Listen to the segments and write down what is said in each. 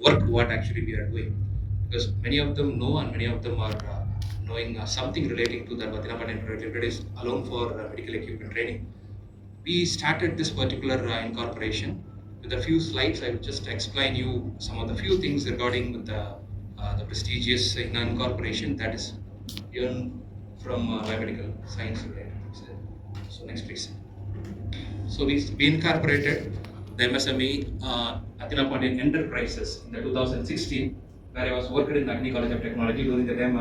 work what actually we are doing, because many of them know and many of them are knowing something relating to that. Athena Pandyan Private Limited is alone for medical equipment training. We started this particular incorporation. With a few slides, I will just explain you some of the few things regarding the prestigious incorporation that is earned from biomedical science related. So next, please. So we incorporated the MSME Athena Pandyan Enterprises in the 2016, where I was working in Agni College of Technology. During the time,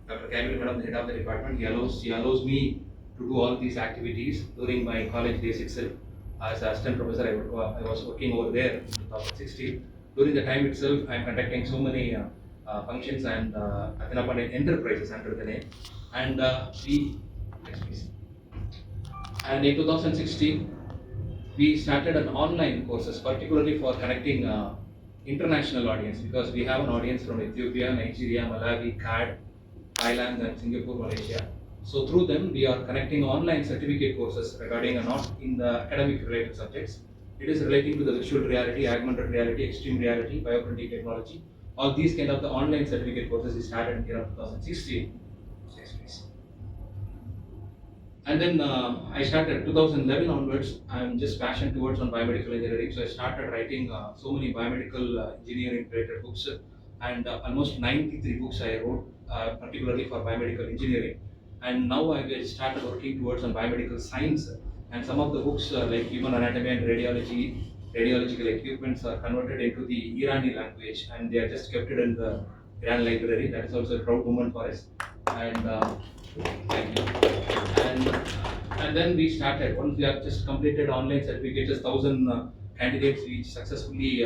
Dr. Kamil Madam, the head of the department, he allows me to do all these activities during my college days itself. As assistant professor, I was working over there in 2016. During the time itself, I am conducting so many functions and Athena Pandyan Enterprises under the name. And next please. And in 2016, we started an online courses, particularly for connecting international audience, because we have an audience from Ethiopia, Nigeria, Malawi, CAD, Thailand, and Singapore, Malaysia. So through them, we are connecting online certificate courses regarding not in the academic related subjects. It is relating to the virtual reality, augmented reality, extreme reality, bioprinting technology. All these kind of the online certificate courses we started in the year 2016. Next, please. And then I started 2011 onwards. I'm just passionate towards on biomedical engineering, so I started writing so many biomedical engineering related books, and almost 93 books I wrote, particularly for biomedical engineering. And now I just started working towards on biomedical science, and some of the books like human anatomy and radiology, radiological equipments are converted into the Irani language, and they are just kept it in the Iran library. That is also a proud moment for us. And thank you. And then we started. Once we have just completed online certificates, 1,000 candidates we successfully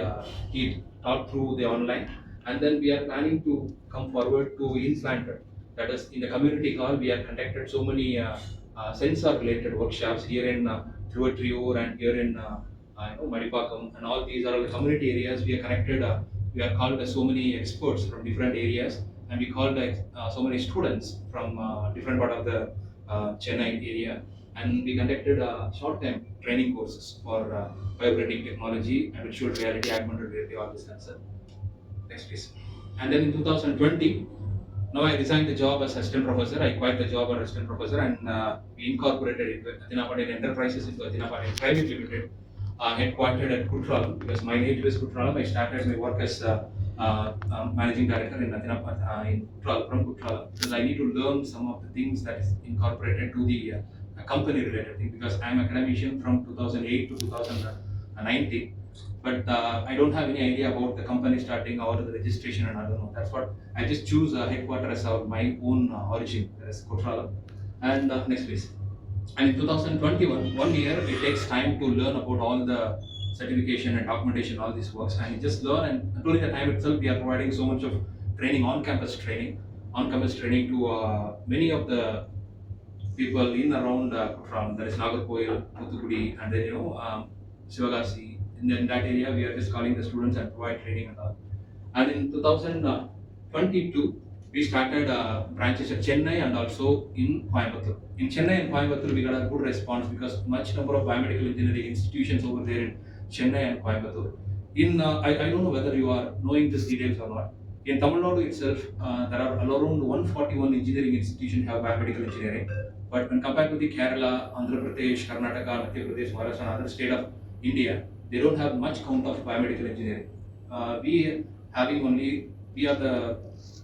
taught through the online. And then we are planning to come forward to implanted. That is in the community hall. We have conducted so many sensor related workshops here in Thiruvattriyur and here in Madipakam, and all these are all the community areas. We are connected. We are called so many experts from different areas, and we called so many students from different part of the Chennai area, and we conducted short-term training courses for bioprinting technology and virtual reality, augmented reality, all this concern. Next, please. And then in 2020, now I resigned the job as assistant professor. I quit the job as assistant professor, and we incorporated into Athena Pandyan Enterprises into Athena Pandyan Private Limited, headquartered at Kutralam, because my native is Kutralam. I started my work as managing director in Athena in Kutralam, from Kutralam, because I need to learn some of the things that is incorporated to the company related thing, because I am academician from 2008 to 2019, but I don't have any idea about the company starting or the registration, and I don't know. That's what I just choose headquarters as my own origin, as Kotrala. And next, please. And in 2021, 1 year, it takes time to learn about all the certification and documentation, all these works, and you just learn. And during the time itself, we are providing so much of training, on-campus training to many of the people in around Kuttram, that is Nagarkoil, Thuthukudi, and then Sivagasi. In that area, we are just calling the students and provide training and all. And in 2022, we started branches at Chennai and also in Coimbatore. In Chennai and Coimbatore, we got a good response because much number of biomedical engineering institutions over there in Chennai and Coimbatore. I don't know whether you are knowing these details or not. In Tamil Nadu itself, there are around 141 engineering institutions have biomedical engineering. But when compared to the Kerala, Andhra Pradesh, Karnataka, Madhya Pradesh, Maharashtra, and other state of India, they don't have much count of biomedical engineering. We are the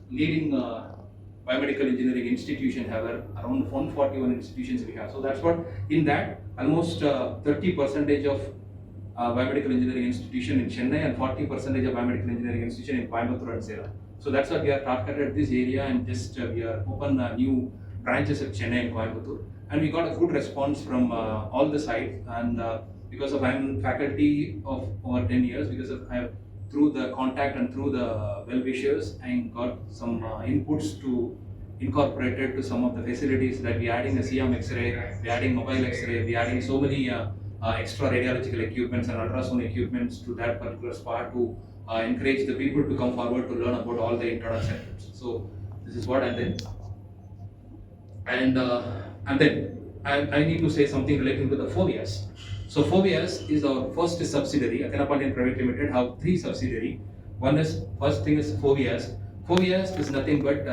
leading biomedical engineering institution, have around 141 institutions we have. So that's what, in that, almost 30% of biomedical engineering institution in Chennai and 40% of biomedical engineering institution in Coimbatore and Salem. So that's what we are targeted this area, and just we are open new branches at Chennai and Coimbatore, and we got a good response from all the sides. And because of I'm faculty of over 10 years, because of I have through the contact and through the well wishers, I got some inputs to incorporate it to some of the facilities, that we adding a CM X-ray, we adding mobile X-ray, we adding so many extra radiological equipments and ultrasound equipments to that particular spot to encourage the people to come forward to learn about all the internal centers. So this is what. And then I need to say something relating to the Phobias. So Phobias is our first subsidiary. Athena Pandyan Private Limited have 3 subsidiary. One is, first thing is phobias. Phobias is nothing but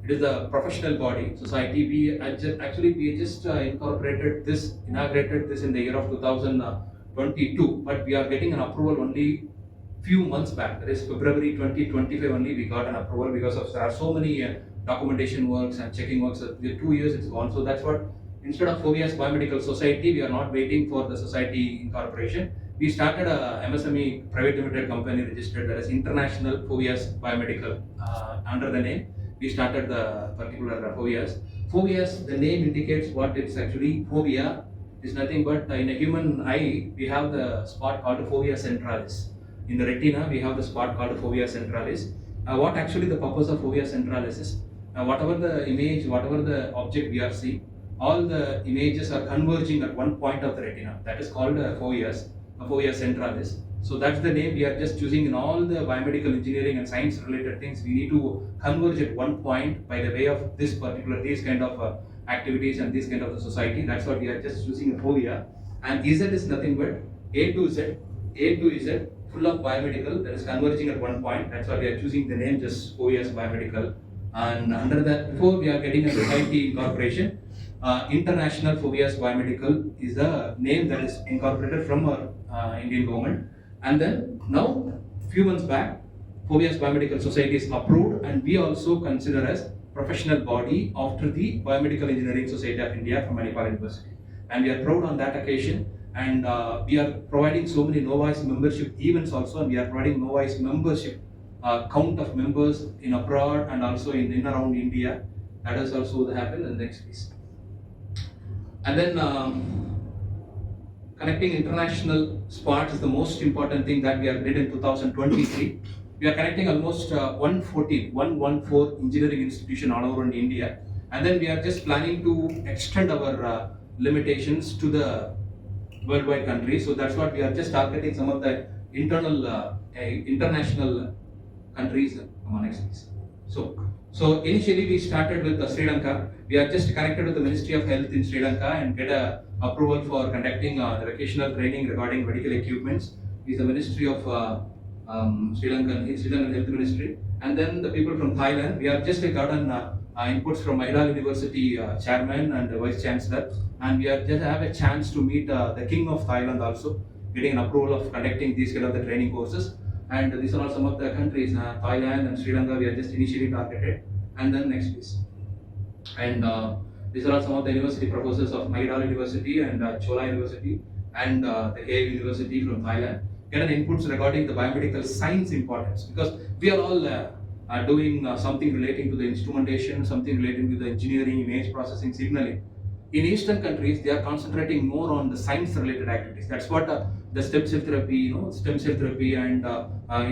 it is a professional body society. We just inaugurated this in the year of 2022, but we are getting an approval only few months back. That is February 2025 only we got an approval because of there are so many documentation works and checking works. 2 years it's gone. So that's what, instead of Phobias Biomedical Society, we are not waiting for the society incorporation. We started a MSME private limited company registered, that is International Phobias Biomedical. Under the name, we started the particular Phobias. Phobias, the name indicates what it's actually. Phobia is nothing but in a human eye, we have the spot called fovea centralis. In the retina, we have the spot called fovea centralis. What actually the purpose of fovea centralis is, whatever the image, whatever the object we are seeing, all the images are converging at one point of the retina. That is called fovea centralis. So that's the name we are just choosing. In all the biomedical engineering and science related things, we need to converge at one point by the way of these kind of activities and this kind of the society. That's what we are just choosing a phobia. And Z is nothing but A to Z, full of biomedical, that is converging at one point. That's why we are choosing the name just phobias biomedical. And under that, before we are getting a society incorporation, International Phobias Biomedical is the name that is incorporated from our Indian government. And then now, few months back, Phobias Biomedical Society is approved, and we also consider as professional body after the Biomedical Engineering Society of India from Manipal University. And we are proud on that occasion. And we are providing so many Novice membership events also, and we are providing Novice membership count of members in abroad and also in around India. That has also happened in the next piece. And then connecting international spots is the most important thing that we have did in 2023. We are connecting almost 114 engineering institution all over in India, and then we are just planning to extend our limitations to the worldwide countries. So that's what we are just targeting some of the international countries. Come on, next please. So initially we started with Sri Lanka. We are just connected with the Ministry of Health in Sri Lanka and get a approval for conducting the vocational training regarding medical equipments. Is the Ministry of Sri Lankan Health Ministry. And then the people from Thailand, we have just gotten inputs from Mahidol University chairman and vice chancellor, and we are just have a chance to meet the King of Thailand also, getting an approval of conducting these kind of the training courses. And these are all some of the countries, Thailand and Sri Lanka, we are just initially targeted. And then next please. And these are all some of the university professors of Mahidol University and Chola University and the KU University from Thailand. Get an inputs regarding the biomedical science importance, because we are all doing something relating to the instrumentation, something relating to the engineering, image processing, signaling. In Eastern countries, they are concentrating more on the science-related activities. That's what the stem cell therapy and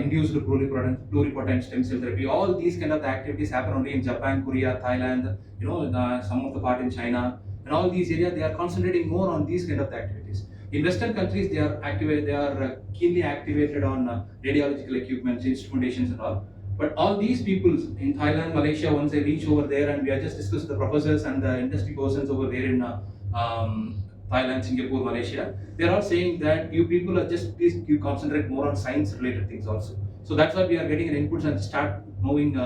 induced pluripotent stem cell therapy. All these kind of the activities happen only in Japan, Korea, Thailand. Some of the part in China, and all these areas they are concentrating more on these kind of the activities. In Western countries, they are keenly activated on radiological equipments, instrumentations, and all. But all these people in Thailand, Malaysia, once they reach over there, and we are just discussing the professors and the industry persons over there in Thailand, Singapore, Malaysia, they are all saying that you people are just, please you concentrate more on science related things also. So that's why we are getting an inputs and start moving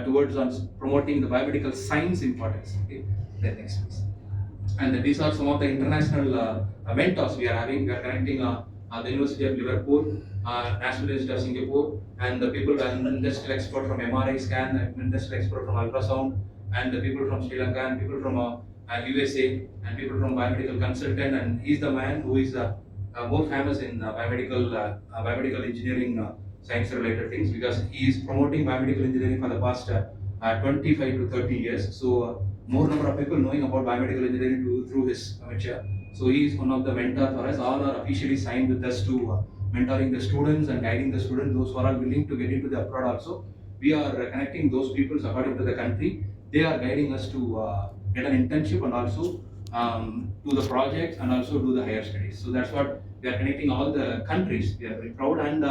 towards on promoting the biomedical science importance. Okay, then next please. And these are some of the international mentors we are having. We are connecting the University of Liverpool, National Institute of Singapore, and the people, an industrial expert from MRI scan, an industrial expert from ultrasound, and the people from Sri Lanka, and people from USA, and people from biomedical consultant. And he's the man who is more famous in biomedical engineering science related things, because he is promoting biomedical engineering for the past 25 to 30 years. So more number of people knowing about biomedical engineering through his venture. So he is one of the mentors for us. All are officially signed with us to mentoring the students and guiding the students. Those who are willing to get into the abroad also, we are connecting those people according to the country. They are guiding us to get an internship and also do the projects and also do the higher studies. So that's what we are connecting all the countries. We are very proud, and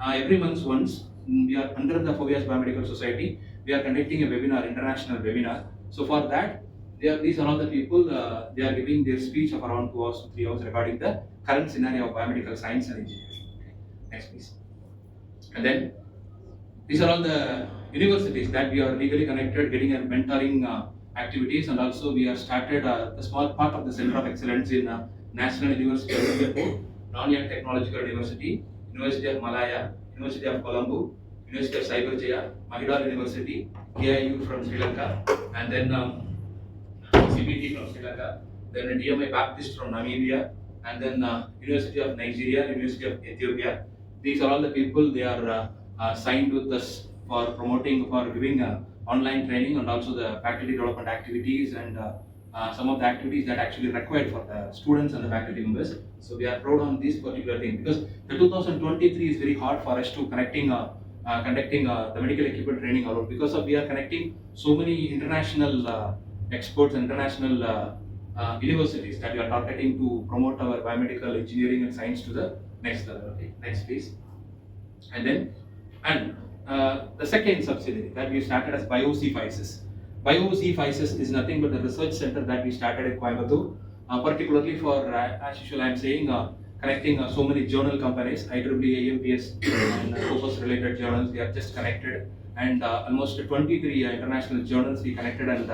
every month once we are under the Phobias Biomedical Society. We are conducting a webinar, international webinar. So for that, these are all the people, they are giving their speech of around 2 hours to 3 hours regarding the current scenario of biomedical science and engineering. Okay. Next please. And then These are all the universities that we are legally connected, getting a mentoring activities, and also we have started a small part of the Center of Excellence in National University of Singapore, Nanyang Technological University, University of Malaya, University of Colombo, University of Cyberjaya, Mahidol University, KIU from Sri Lanka, and then CPT from Sri Lanka, then a DMI Baptist from Namibia, and then University of Nigeria, University of Ethiopia. These are all the people they are signed with us for promoting, for giving online training and also the faculty development activities and some of the activities that actually required for the students and the faculty members. So we are proud on this particular thing because the 2023 is very hard for us to conducting the medical equipment training alone because of we are connecting so many international experts and international universities that we are targeting to promote our biomedical engineering and science to the next level. Okay, next please. And the second subsidiary that we started as BioC5Sys. BioC5Sys is nothing but a research center that we started at Coimbatore, particularly for, as usual, I am saying, connecting so many journal companies, IEEE, AMPS, and Scopus related journals. We are just connected, and almost 23 international journals we connected and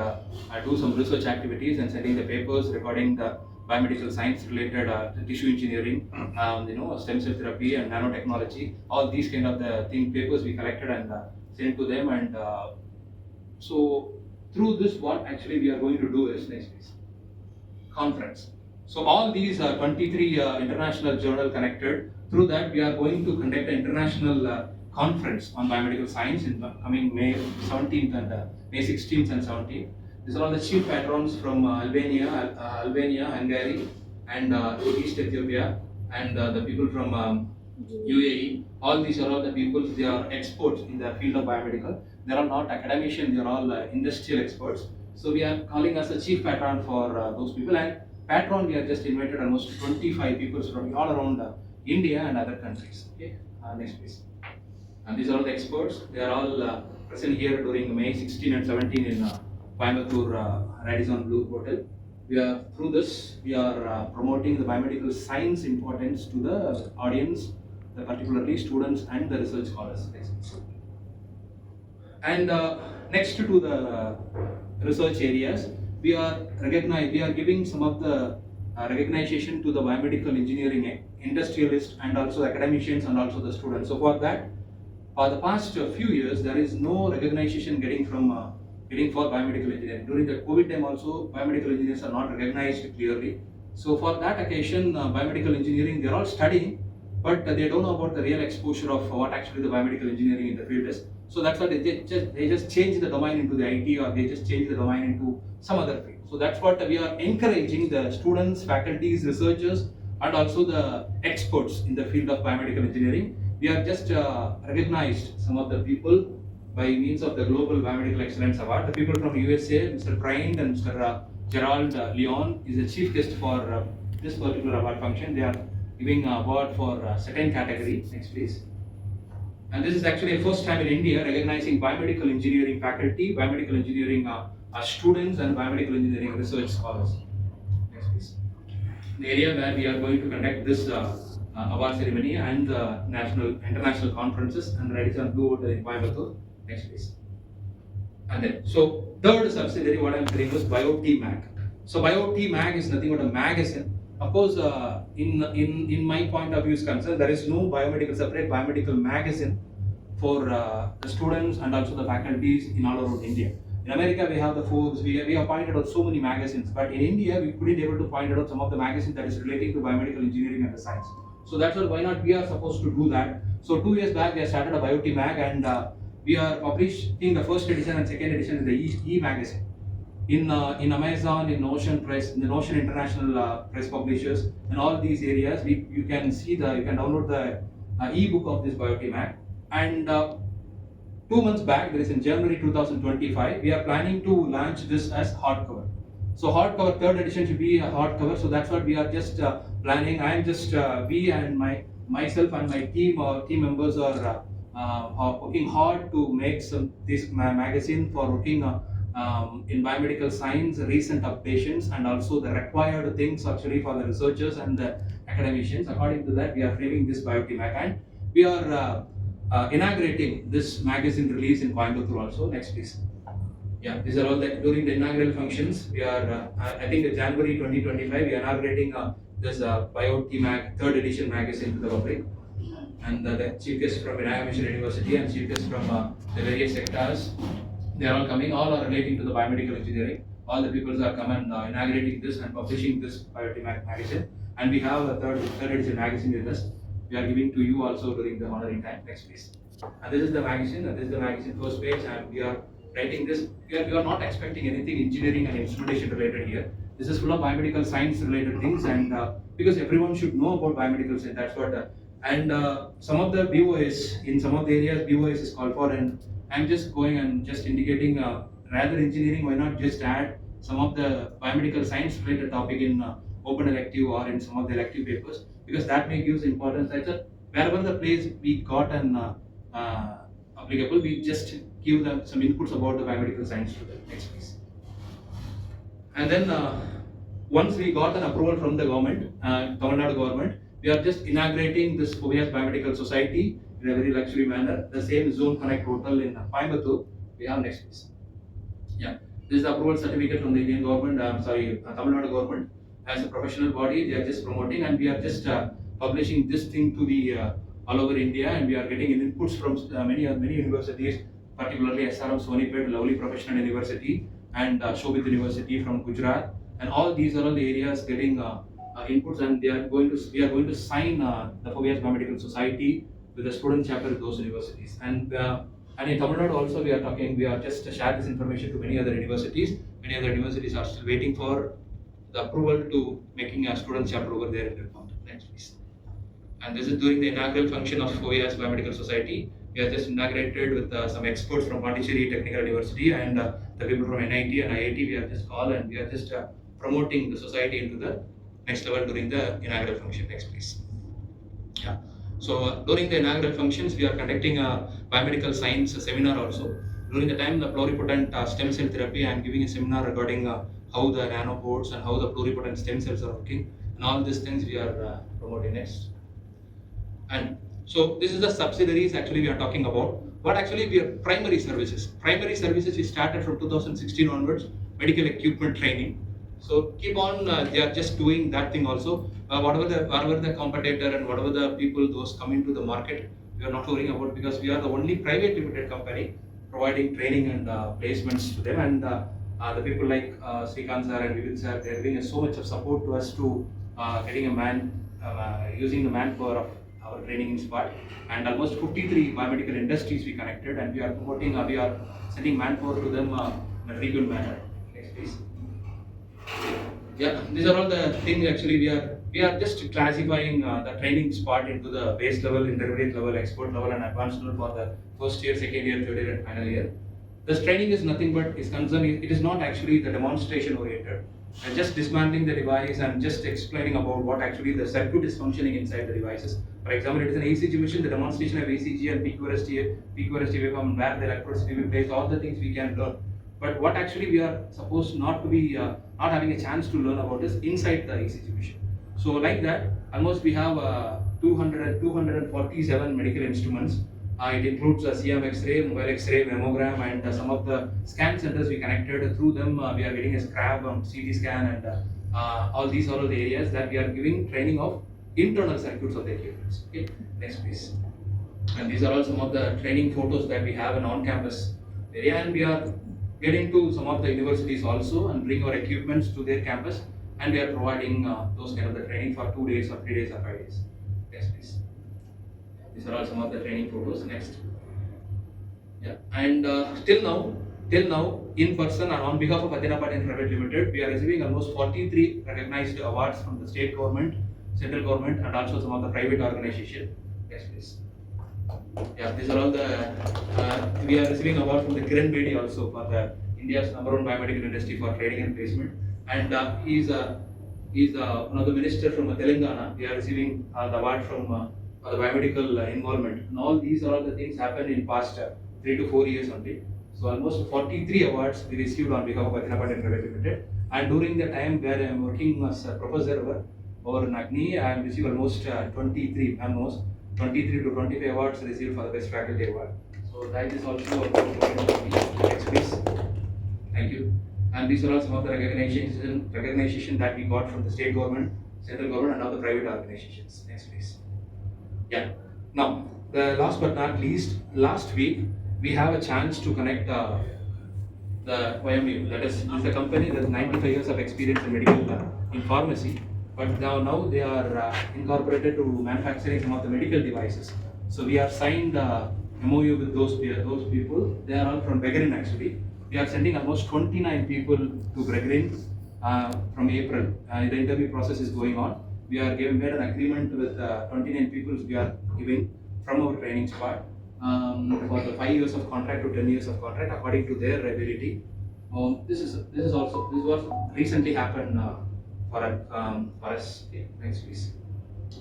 do some research activities and sending the papers regarding the biomedical science related tissue engineering, stem cell therapy and nanotechnology. All these kind of the papers we collected and sent to them. And so through this, what actually we are going to do is next please. Conference. So all these 23 international journal connected. Through that, we are going to conduct an international conference on biomedical science in coming May 17th and May 16th and 17th. These are all the chief patrons from Albania, Hungary, and East Ethiopia, and the people from UAE. All these are all the people. They are experts in the field of biomedical. They are not academicians. They are all industrial experts. So we are calling as a chief patron for those people. And patron, we have just invited almost 25 people from all around India and other countries. Okay, next please. And these are all the experts. They are all present here during May 16 and 17 in Coimbatore Radisson Blue Hotel. We are through this. We are promoting the biomedical science importance to the audience, particularly students and the research scholars. And next to the research areas, we are giving some of the recognition to the biomedical engineering industrialists and also academicians and also the students. So for that, for the past few years, there is no recognition getting for biomedical engineering. During the COVID time also, biomedical engineers are not recognized clearly. So for that occasion, biomedical engineering, they are all studying, but they don't know about the real exposure of what actually the biomedical engineering in the field is. So that's why they just change the domain into the IT, or they just change the domain into some other field. So that's what we are encouraging the students, faculties, researchers, and also the experts in the field of biomedical engineering. We have just recognized some of the people by means of the Global Biomedical Excellence Award. The people from USA, Mr. Prind and Mr. Gerald Leon is the chief guest for this particular award function. They are giving an award for second category. Next please. And this is actually the first time in India recognizing biomedical engineering faculty, biomedical engineering students, and biomedical engineering research scholars. Next please. The area where we are going to conduct this award ceremony and international conferences and Radisson Blue Hotel in Coimbatore. Next please. And then, so third subsidiary, what I am saying was BioTMag. So BioTMag is nothing but a magazine. Of course, in my point of view is concerned, there is no separate biomedical magazine for the students and also the faculties in all around India. In America, we have the Forbes, we have pointed out so many magazines, but in India, we couldn't able to point out some of the magazines that is relating to biomedical engineering and the science. So that's why not we are supposed to do that. So 2 years back, we have started a BioTMag, and we are publishing the first edition and second edition in the e-magazine. In Amazon, in Ocean Press, in the Ocean International Press Publishers, and all these areas, you can download the e-book of this BioTMag. And 2 months back, that is in January 2025, we are planning to launch this as hardcover. So hardcover, third edition should be a hardcover. So that's what we are just planning. I am just we and myself and my team members are working hard to make this magazine for looking in biomedical science, recent updations, and also the required things actually for the researchers and the academicians. According to that, we are framing this BioTMag, and we are inaugurating this magazine release in Coimbatore also. Next, please. Yeah, these are all the during the inaugural functions. We are, I think, in January 2025, we are inaugurating this BioMEDICAL third edition magazine to the public, and the chief guests from Vinaya Mission University and chief guests from the various sectors. They are all coming. All are relating to the biomedical engineering. All the peoples are coming inaugurating this and publishing this BioMEDICAL magazine. And we have a third edition magazine with us. We are giving to you also during the honoring time. Next, please. And this is the magazine. And this is the magazine first page. And we are writing this. We are not expecting anything engineering and instrumentation related here. This is full of biomedical science related things, and because everyone should know about biomedical science. That's what. And some of the BOS in some of the areas BOS is called for, and I'm just going and just indicating rather engineering. Why not just add some of the biomedical science related topic in open elective or in some of the elective papers, because that may give importance. That's wherever the place we got an applicable, we just give them some inputs about the biomedical science to the next piece. And then once we got an approval from the government, Tamil Nadu government, we are just inaugurating this Phobias Biomedical Society in a very luxury manner. The same Zone Connect Hotel in Coimbatore. We have next piece. Yeah, this is the approval certificate from the Indian government. Tamil Nadu government as a professional body. They are just promoting, and we are just publishing this thing to the all over India, and we are getting inputs from many universities, particularly SRM Sonipet, lovely professional university, and Shobit University from Gujarat, and all these are all the areas getting inputs, and we are going to sign the Phobias Biomedical Society with the student chapter of those universities, and in Tamil Nadu also we are just share this information to many other universities. Many other universities are still waiting for the approval to making a student chapter over there in Redmond. Next, please. And this is during the inaugural function of Phobias Biomedical Society. We are just inaugurated with some experts from Pondicherry Technical University and the people from NIT and IIT. We are just called, and we are just promoting the society into the next level during the inaugural function. Next, please. Yeah. So during the inaugural functions, we are conducting a biomedical science seminar also. During the time the pluripotent stem cell therapy, I am giving a seminar regarding how the nanobots and how the pluripotent stem cells are working, and all these things we are promoting next. And so this is the subsidiaries actually we are talking about. What actually we are primary services. Primary services we started from 2016 onwards, medical equipment training. So keep on, they are just doing that thing also. Whatever the competitor and whatever the people those coming to the market, we are not worrying about, because we are the only private limited company providing training and placements to them. And the people like Srikanth sir and Vivin sir, they are giving so much of support to us to getting a man, using the manpower of our training in SPAT, and almost 53 biomedical industries we connected, and we are promoting, we are sending manpower to them in a frequent manner. Next, please. Yeah, these are all the things actually we are just classifying the training part into the base level, intermediate level, expert level, and advanced level for the first year, second year, third year, and final year. This training is nothing but is concerned. It is not actually the demonstration oriented. And just dismantling the device and just explaining about what actually the circuit is functioning inside the devices. For example, it is an ECG machine, the demonstration of ECG and peak QRST waveform, where the electrodes will be placed, all the things we can learn. But what actually we are supposed not to be, not having a chance to learn about is inside the ECG machine. So like that, almost we have 247 medical instruments. It includes CM X-ray, mobile X-ray, mammogram, and some of the scan centers we connected. Through them, we are getting a scrap, CT scan, and all these are all the areas that we are giving training of internal circuits of the equipment. Okay, next please. And these are all some of the training photos that we have in on-campus area, and we are getting to some of the universities also and bring our equipments to their campus, and we are providing those kind of the training for 2 days or 3 days or 5 days. Next please. These are all some of the training photos. Next. Yeah, and till now, in person and on behalf of Athena Patent Private Limited, we are receiving almost 43 recognized awards from the state government, central government, and also some of the private organizations. Yes, please. Yeah, these are all the. We are receiving award from the Kiran Bedi also for the India's #1 biomedical industry for training and placement, and he is one of the minister from Telangana. We are receiving the award from the biomedical involvement, and all these are all the things happened in past 3 to 4 years only. So almost 43 awards we received on behalf of Athena Patent Private Limited, and during the time where I am working as a professor over in Agni, I have received almost 23 almost. 23 to 25 awards received for the Best Faculty Award. So that is also a next please. Thank you. And these are all some of the recognition that we got from the state government, central government, and other private organizations. Next please. Yeah. Now, the last but not least, last week we have a chance to connect the BIOMEDICAL. That is the company that has 95 years of experience in medical in pharmacy, but now they are incorporated to manufacturing some of the medical devices. So we have signed MOU with those people. They are all from Bahrain actually. We are sending almost 29 people to Bahrain from April. The interview process is going on. We are made an agreement with 29 people we are giving from our training squad for the 5 years of contract to 10 years of contract according to their ability. This was recently happened for us. Okay, next please.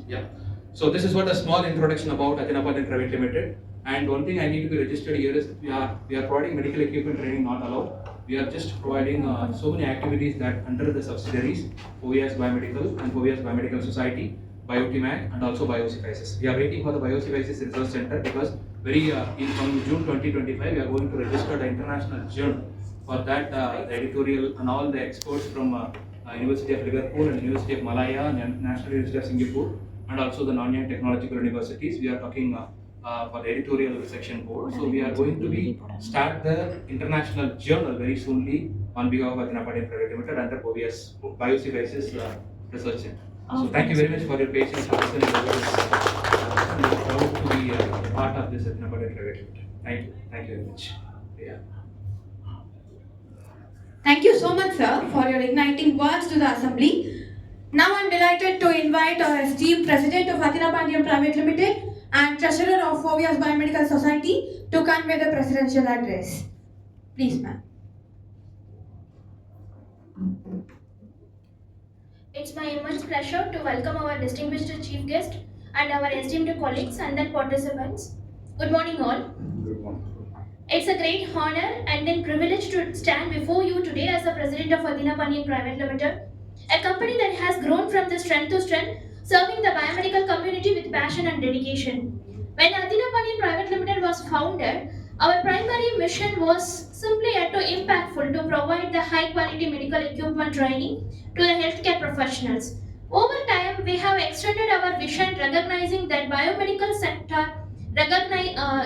Yeah. So this is what a small introduction about Athena Private Limited. And one thing I need to be registered here is we are providing medical equipment training not allowed. We are just providing so many activities that under the subsidiaries, OVS Biomedical and OVS Biomedical Society, BioTMAC, and also BioSciences. We are waiting for the BioSciences Research Center because from June 2025 we are going to register the international journal. For that, the editorial and all the experts from University of Liverpool and University of Malaya and National University of Singapore, and also the non-young technological universities. We are talking for the editorial section board. So we are going to start the international journal very soonly on behalf of Athena Private Limited under OVS BioSciences Research Center. So thank you very much for your patience. I'm proud to be part of this Athena Private Limited. Thank you very much. Yeah. Thank you so much, sir, for your igniting words to the Assembly. Now I'm delighted to invite our esteemed President of Athena Private Limited and Treasurer of OVS Biomedical Society to convey the presidential address. Please, ma'am. It's my immense pleasure to welcome our distinguished chief guest and our esteemed colleagues and then participants. Good morning, all. Good morning. It's a great honor and then privilege to stand before you today as the President of Athena Private Limited, a company that has grown from the strength to strength, serving the biomedical community with passion and dedication. When Athena Private Limited was founded, our primary mission was simply yet to impactful to provide the high quality medical equipment training to the healthcare professionals. Over time, we have extended our vision recognizing that biomedical sector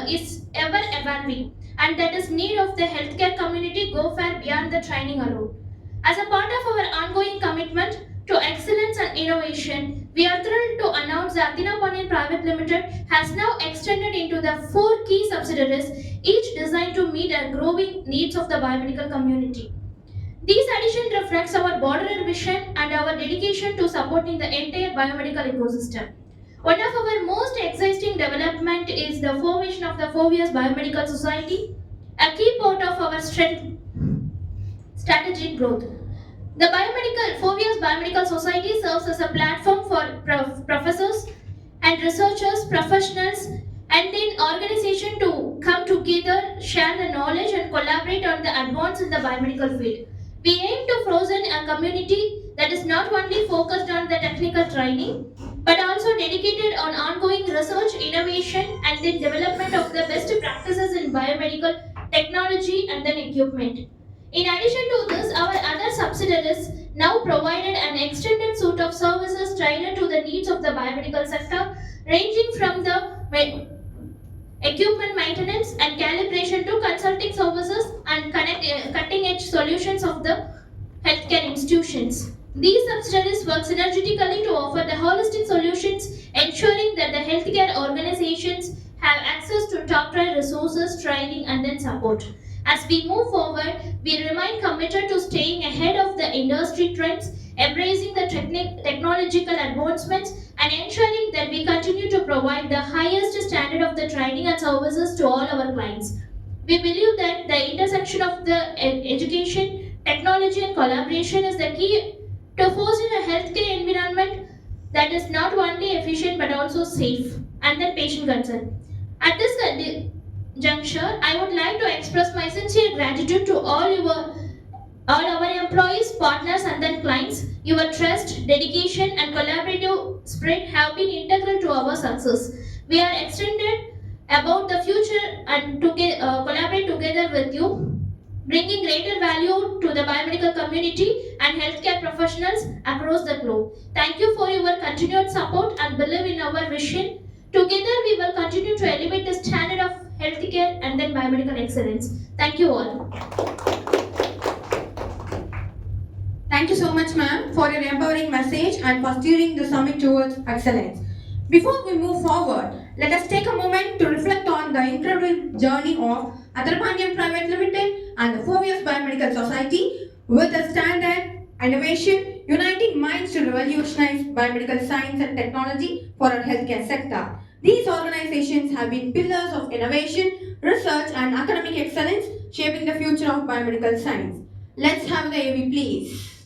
is ever evolving and that is need of the healthcare community go far beyond the training alone. As a part of our ongoing commitment to excellence and innovation, we are thrilled to announce that Athena Private Limited has now extended into the 4 key subsidiaries, each designed to meet the growing needs of the biomedical community. These additions reflects our broader vision and our dedication to supporting the entire biomedical ecosystem. One of our most exciting development is the formation of the OVS Biomedical Society, a key part of our strategic growth. The OVS Biomedical Society serves as a platform for professors and researchers, professionals, and then organization to come together, share the knowledge, and collaborate on the advance in the biomedical field. We aim to foster a community that is not only focused on the technical training, but also dedicated on ongoing research, innovation, and the development of the best practices in biomedical technology and then equipment. In addition to this, our other subsidiaries now provided an extended suite of services tailored to the needs of the biomedical sector, ranging from the equipment maintenance and calibration to consulting services and cutting-edge solutions of the healthcare institutions. These subsidiaries work synergetically to offer the holistic solutions, ensuring that the healthcare organizations have access to top-tier resources, training, and then support. As we move forward, we remain committed to staying ahead of the industry trends, embracing the technological advancements, and ensuring that we continue to provide the highest standard of the training and services to all our clients. We believe that the intersection of the education, technology, and collaboration is the key to foster a healthcare environment that is not only efficient but also safe and then patient concern. At this juncture, I would like to express my sincere gratitude to all our employees, partners, and then clients. Your trust, dedication, and collaborative spirit have been integral to our success. We are extended about the future and to collaborate together with you, bringing greater value to the biomedical community and healthcare professionals across the globe. Thank you for your continued support and believe in our vision. Together, we will continue to elevate the standard of healthcare and then biomedical excellence. Thank you all. Thank you so much, ma'am, for your empowering message and for steering the summit towards excellence. Before we move forward, let us take a moment to reflect on the incredible journey of Athanapandian Private Limited and the 4 Years Biomedical Society with a standard innovation, uniting minds to revolutionize biomedical science and technology for our healthcare sector. These organizations have been pillars of innovation, research, and academic excellence, shaping the future of biomedical science. Let's have the AV, please.